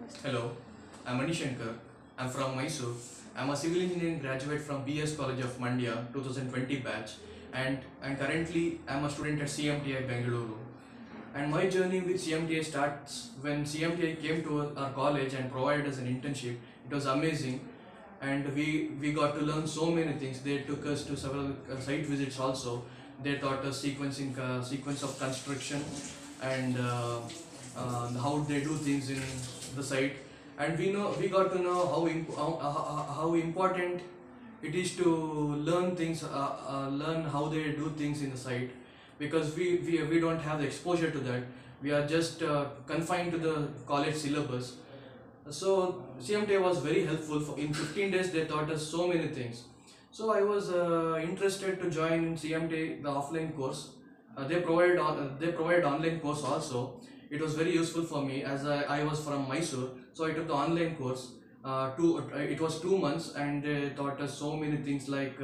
Hello, I'm Anishankar. I'm from Mysore. I'm a civil engineering graduate from BS College of Mandya 2020 batch, and currently I'm a student at CMTI Bengaluru. And my journey with CMTI starts when CMTI came to our college and provided us an internship. It was amazing, and we got to learn so many things. They took us to several site visits also. They taught us sequence of construction and how they do things in the site, and we got to know how important it is to learn how they do things in the site, because we don't have the exposure to that. We are just confined to the college syllabus. So CMTA was very helpful. In 15 days they taught us so many things. So I was interested to join CMTA, the offline course. They provide online course also. It was very useful for me as I was from Mysore. So I took the online course. It was 2 months, and they taught us so many things like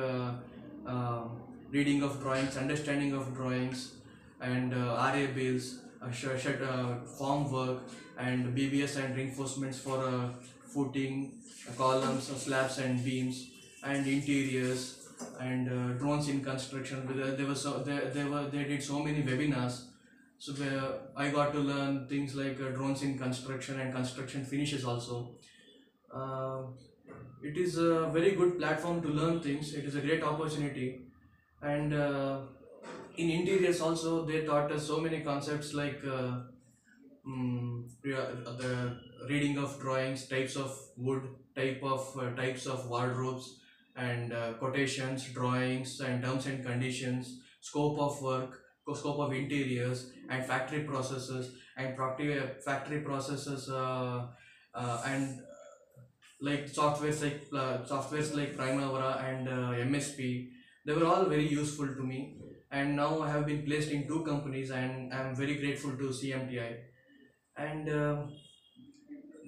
reading of drawings, understanding of drawings, and RA bills, form work, and BBS and reinforcements for footing, columns, slabs and beams, and interiors, and drones in construction. They did so many webinars. So I got to learn things like drones in construction and construction finishes also. Uh, it is a very good platform to learn things. It is a great opportunity, and in interiors also they taught us so many concepts like the reading of drawings, types of wood, types of wardrobes, and quotations, drawings, and terms and conditions, scope of work, scope of interiors, and factory processes, and factory processes, and like softwares like Primavera and MSP. They were all very useful to me, and now I have been placed in two companies, and I am very grateful to CMTI. And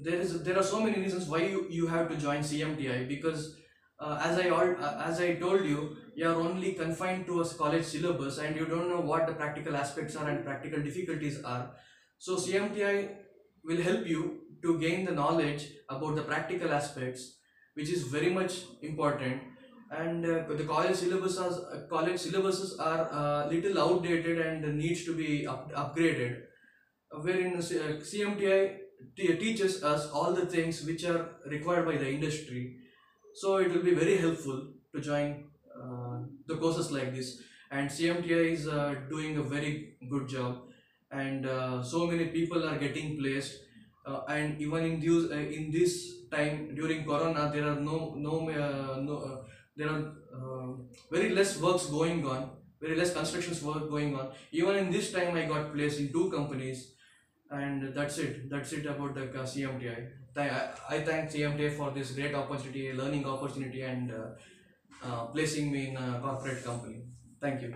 there are so many reasons why you have to join CMTI, because as I told you, you are only confined to a college syllabus, and you don't know what the practical aspects are and practical difficulties are. So CMTI will help you to gain the knowledge about the practical aspects, which is very much important. And the college syllabuses are little outdated and needs to be upgraded, wherein CMTI teaches us all the things which are required by the industry. So it will be very helpful to join the courses like this. And CMTI is doing a very good job, and so many people are getting placed. And even in this time during Corona, there are there are very less works going on, very less constructions work going on. Even in this time, I got placed in two companies, and that's it about the CMTI. I thank CMTI for this great opportunity, learning opportunity, and placing me in a corporate company. Thank you.